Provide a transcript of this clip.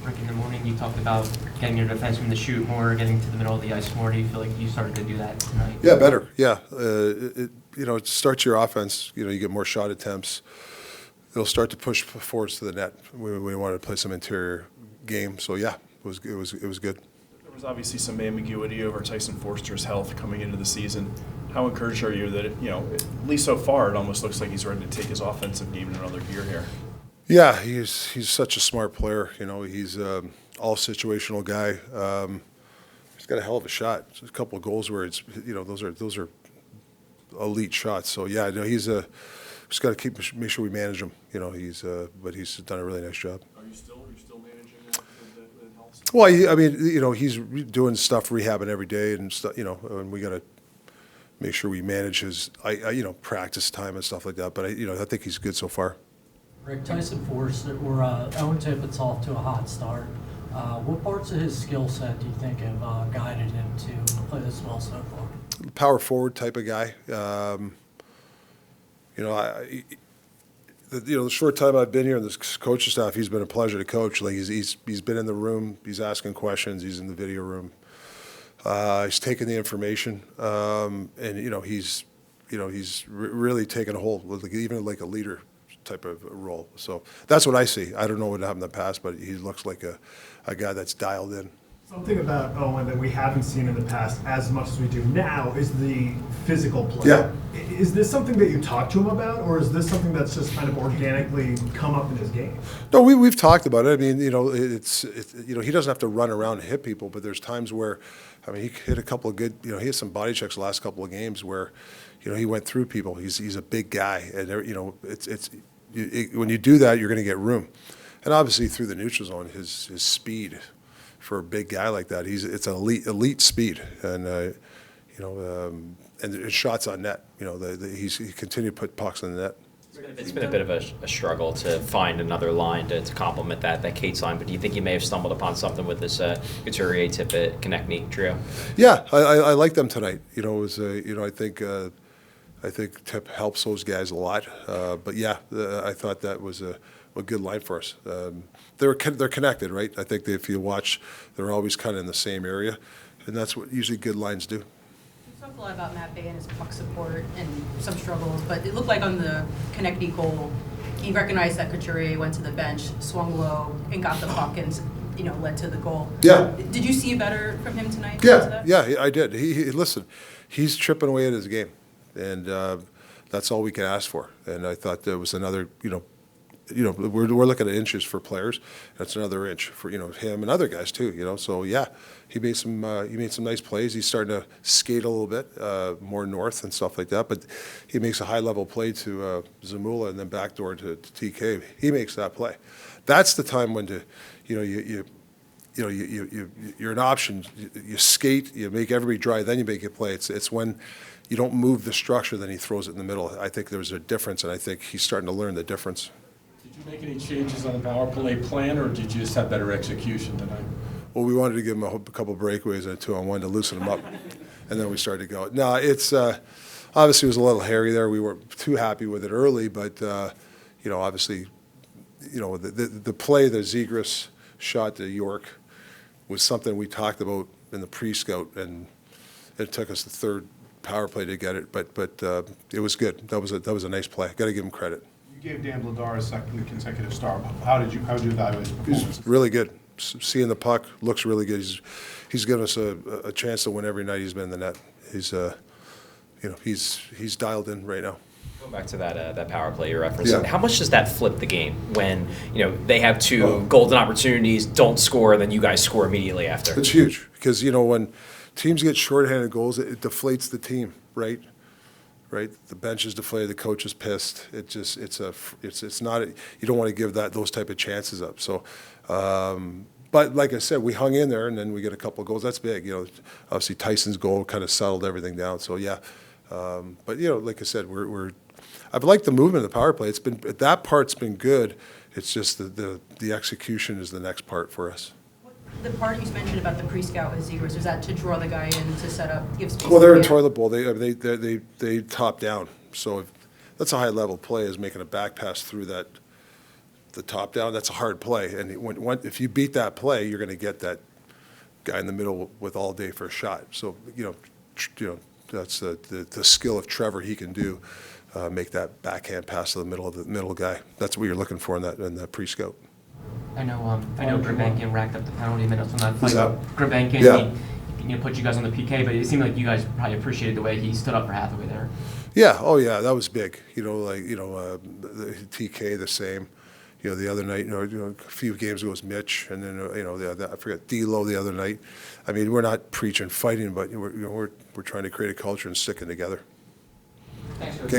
Rick, in the morning you talked about getting your defenseman to shoot more, getting to the middle of the ice more. Do you feel like you started to do that tonight? Yeah, better. Yeah, it starts your offense. You get more shot attempts. It'll start to push forwards to the net. We wanted to play some interior game, so yeah, it was good. There was obviously some ambiguity over Tyson Foerster's health coming into the season. How encouraged are you that at least so far, it almost looks like he's ready to take his offensive game in another gear here? Yeah, he's such a smart player. He's all situational guy. He's got a hell of a shot. There's a couple of goals where it's those are elite shots. So yeah, he's just got to make sure we manage him. But he's done a really nice job. Are you still managing that with health? Well, he's doing stuff, rehabbing every day and stuff. And we got to make sure we manage his practice time and stuff like that. But I think he's good so far. Rick, Tyson Foerster or Owen Tippett's off to a hot start. What parts of his skill set do you think have guided him to play this well so far? Power forward type of guy. The short time I've been here in this coaching staff, he's been a pleasure to coach. Like he's been in the room, he's asking questions, he's in the video room, he's taking the information, and he's really taken a hold, even like a leader type of role. So that's what I see. I don't know what happened in the past, but he looks like a guy that's dialed in. Something about Owen that we haven't seen in the past as much as we do now is the physical play. Yeah. Is this something that you talk to him about, or is this something that's just kind of organically come up in his game? No, we've talked about it. I mean, it's he doesn't have to run around and hit people, but there's times where, he hit a couple of good, he had some body checks the last couple of games where, he went through people. He's a big guy, and when you do that, you're going to get room, and obviously through the neutral zone, his speed. For a big guy like that, it's an elite speed, and and his shots on net. He continued to put pucks in the net. It's been a bit of a struggle to find another line to complement that Cates line. But do you think you may have stumbled upon something with this Couturier, Tippett, Konechny trio? Yeah, I like them tonight. It was I think Tip helps those guys a lot. But yeah, I thought that was a good line for us. They're connected, right? I think if you watch, they're always kind of in the same area, and that's what usually good lines do. You talked a lot about Matt Bay and his puck support and some struggles, but it looked like on the Konechny goal, he recognized that Couturier went to the bench, swung low, and got the puck and led to the goal. Yeah. Did you see better from him tonight? Yeah, I did. Listen, he's chipping away at his game, and that's all we can ask for. And I thought there was another, we're looking at inches for players. That's another inch for him and other guys too. So yeah, he made some nice plays. He's starting to skate a little bit more north and stuff like that. But he makes a high level play to Zamula and then backdoor to TK. He makes that play. That's the time when you're an option. You skate, you make everybody dry, then you make a play. It's when you don't move the structure, then he throws it in the middle. I think there's a difference, and I think he's starting to learn the difference. Did you make any changes on the power play plan, or did you just have better execution tonight? Well, we wanted to give him a couple breakaways and a 2-on-1 to loosen him up, and then we started to go. No, it's obviously it was a little hairy there. We weren't too happy with it early, but obviously, the play, the Zegras shot to York was something we talked about in the pre-scout, and it took us the third power play to get it, but it was good. That was a nice play. Got to give him credit. You gave Dan Vladar a second consecutive star. How did you evaluate his performance? He's really good. Seeing the puck, looks really good. He's given us a chance to win every night he's been in the net. He's dialed in right now. Going back to that power play you're referencing, Yeah. How much does that flip the game when they have two golden opportunities, don't score, and then you guys score immediately after? It's huge because when teams get shorthanded goals, it deflates the team, right? Right, the bench is deflated, the coach is pissed. It's not. You don't want to give those type of chances up. So, but like I said, we hung in there, and then we get a couple of goals. That's big. Obviously Tyson's goal kind of settled everything down. So yeah, but like I said, I've liked the movement of the power play. That part's been good. It's just the execution is the next part for us. The part you mentioned about the pre-scout with Zegras, was that to draw the guy in to set up, give space? Well, they're in toilet bowl. They top down. So that's a high level play, is making a back pass through that the top down, that's a hard play. And if you beat that play, you're going to get that guy in the middle with all day for a shot. So, that's the skill of Trevor. He can do, make that backhand pass to the middle guy. That's what you're looking for in that pre-scout. I know Grabenkin racked up the penalty minutes on that Who's fight. that? Grabenkin, Yeah. he put you guys on the PK, but it seemed like you guys probably appreciated the way he stood up for Hathaway there. Yeah, oh yeah, that was big. The TK the same. The other night, a few games ago was Mitch, and then I forget D'Lo the other night. I mean, we're not preaching fighting, but we're trying to create a culture and sticking together. Thanks, Coach.